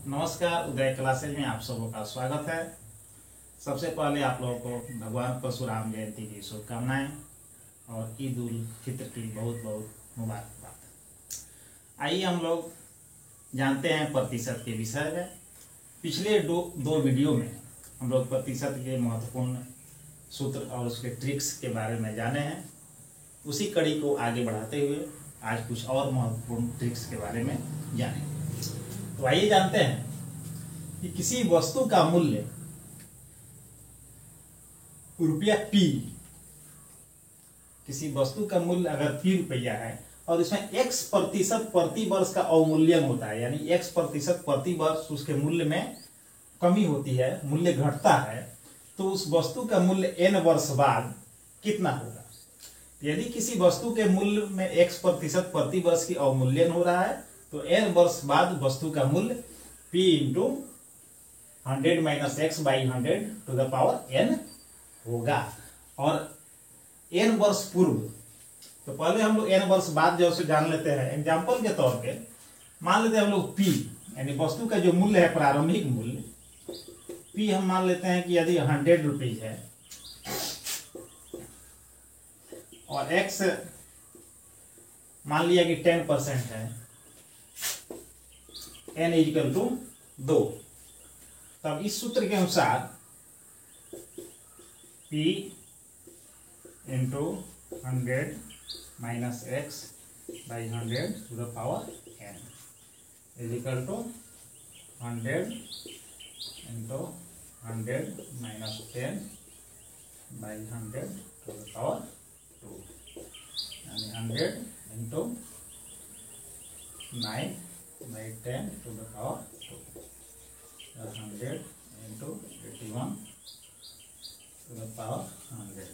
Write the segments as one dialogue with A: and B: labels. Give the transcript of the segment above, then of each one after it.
A: नमस्कार, उदय क्लासेज में आप सबों का स्वागत है। सबसे पहले आप लोगों को भगवान परशुराम जयंती की शुभकामनाएं और ईद उल फित्र की बहुत बहुत मुबारकबाद। आइए हम लोग जानते हैं प्रतिशत के विषय में। पिछले दो वीडियो में हम लोग प्रतिशत के महत्वपूर्ण सूत्र और उसके ट्रिक्स के बारे में जाने हैं। उसी कड़ी को आगे बढ़ाते हुए आज कुछ और महत्वपूर्ण ट्रिक्स के बारे में जानेंगे। तो आइए जानते हैं कि किसी वस्तु का मूल्य रुपया P, किसी वस्तु का मूल्य अगर P रुपया है और इसमें X प्रतिशत प्रति वर्ष का अवमूल्यन होता है, यानी X प्रतिशत प्रति वर्ष उसके मूल्य में कमी होती है, मूल्य घटता है, तो उस वस्तु का मूल्य n वर्ष बाद कितना होगा। यदि किसी वस्तु के मूल्य में X प्रतिशत प्रति वर्ष की अवमूल्यन हो रहा है तो n वर्ष बाद वस्तु का मूल्य P into 100 minus x by 100 to the power n होगा। और n वर्ष पूर्व, तो पहले हम लोग n वर्ष बाद जो उसे जान लेते हैं। एग्जाम्पल के तौर पे मान लेते हैं हम लोग P यानी वस्तु का जो मूल्य है, प्रारंभिक मूल्य P हम मान लेते हैं कि यदि 100 रुपीज है और x मान लिया कि 10% है, n इक्वल टू 2। तब इस सूत्र के अनुसार P into 100 minus x by 100 to the power n is equal to 100 into 100 minus 10 by 100 to the power 2, यानी 100 into 9 by 10 to the power 2, 100 into 81 to the power 100,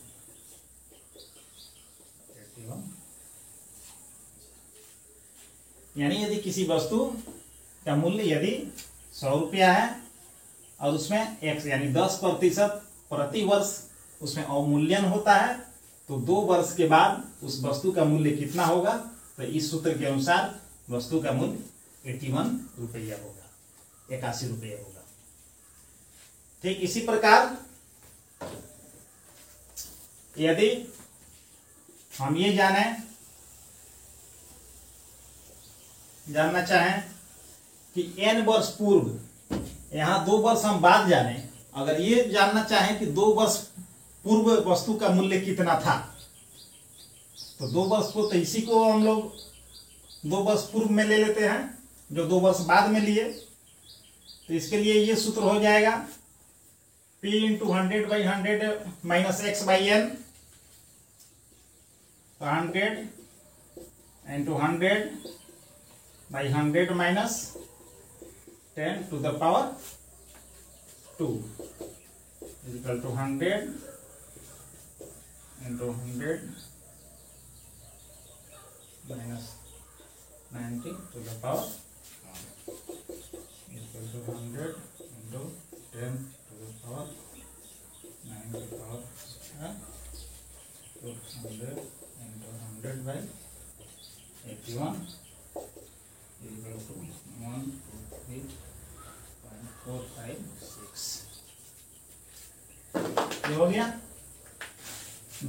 A: 81। यानी यदि किसी वस्तु का मूल्य यदि 100 रुपया है और उसमें x यानी 10% प्रति वर्ष उसमें अवमूल्यन होता है, तो 2 वर्ष के बाद उस वस्तु का मूल्य कितना होगा। तो इस सूत्र के अनुसार वस्तु का मूल्य 81 रुपया होगा, 81 रुपया होगा। ठीक इसी प्रकार यदि हम ये जानना चाहें कि n वर्ष पूर्व, यहां 2 वर्ष हम बाद जाने, अगर ये जानना चाहें कि 2 वर्ष पूर्व वस्तु का मूल्य कितना था, तो 2 वर्ष को, तो इसी को हम लोग 2 वर्ष पूर्व में ले लेते हैं, जो 2 वर्ष बाद में लिए। तो इसके लिए ये सूत्र हो जाएगा P into 100 by 100 minus x by n, 100 into 100 by 100 minus 10 to the power 2 equal to 100 into 100 minus 90 to the power 1 equal to 100 into 10 to the power 9 to the power 1, so 100 into 100 by 81 equal to 123.456। ये हो गया।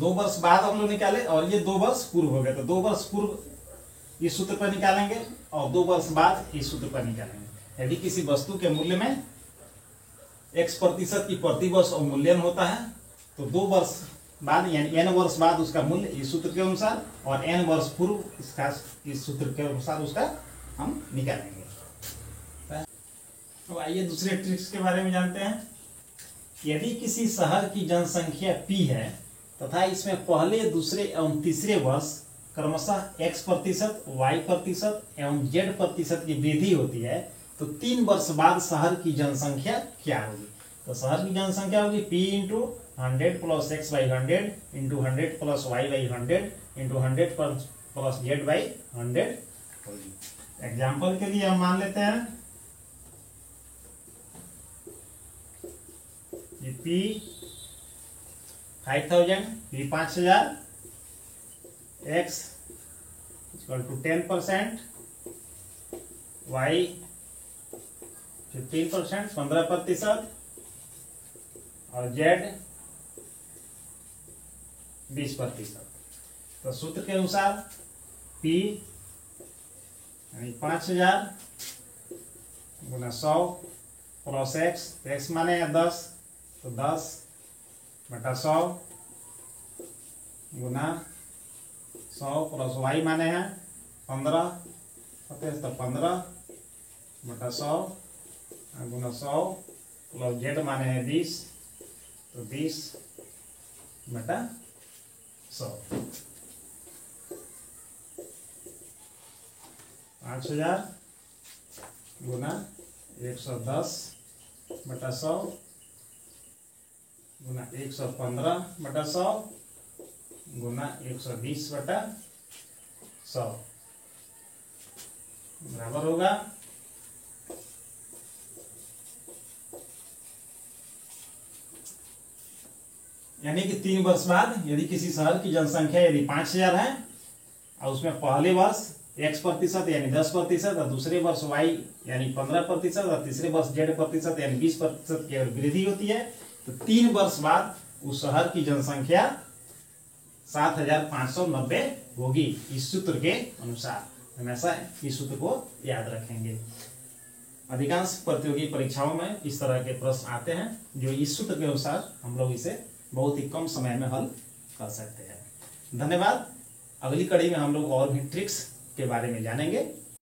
A: 2 वर्ष बाद हम लोग निकाले और ये 2 वर्ष पूर्व हो गया, तो 2 वर्ष पूर्व इस सूत्र पर निकालेंगे और 2 वर्ष बाद इस सूत्र पर निकालेंगे। यदि किसी वस्तु के मूल्य में X प्रतिशत की प्रति वर्ष अवमूल्यन होता है तो 2 वर्ष बाद यानी n वर्ष बाद उसका मूल्य इस सूत्र के अनुसार और n वर्ष पूर्व इसका इस सूत्र के अनुसार उसका हम निकालेंगे। तो आइए दूसरे ट्रिक्स के बारे में जानते हैं। यदि किसी शहर की जनसंख्या P है तथा इसमें पहले, दूसरे एवं तीसरे वर्ष क्रमशः X प्रतिशत, Y प्रतिशत एवं Z प्रतिशत की वृद्धि होती है, तो 3 वर्ष बाद शहर की जनसंख्या क्या होगी। तो शहर की जनसंख्या होगी P into 100 plus x by 100 into 100 plus y by 100 into 100 plus Z by 100 होगी। एग्जाम्पल के लिए हम मान लेते हैं ये P 5000, P 5000, x equal to 10%, y 15%, 15%, और जेड 20%। तो सूत्र के अनुसार पी यानी 5000 गुना 100 प्लस एक्स माने 10, तो 10 बटा 100 गुना 100 प्लस वाई माने हैं 15, तो 15 बटा 100 गुना 100 प्लस जेड माने हैं 20, तो 20 बटा 100। 5000 गुना 110 बटा 100 गुना 115 बटा 100 गुना 120 बटा 100 बराबर होगा यानी कि 3 वर्ष बाद यदि किसी शहर की जनसंख्या यदि 5000 है और उसमें पहले वर्ष x% यानी 10% और दूसरे वर्ष y यानी 15% और तीसरे वर्ष z% यानी 20% की अगर वृद्धि होती है, तो 3 वर्ष बाद उस शहर की जनसंख्या 7590 होगी इस सूत्र के अनुसार। हमेशा इस सूत्र को याद रखेंगे। अधिकांश प्रतियोगी परीक्षाओं में इस तरह के प्रश्न आते हैं जो इस सूत्र के अनुसार हम लोग इसे बहुत ही कम समय में हल कर सकते हैं। धन्यवाद। अगली कड़ी में हम लोग और भी ट्रिक्स के बारे में जानेंगे।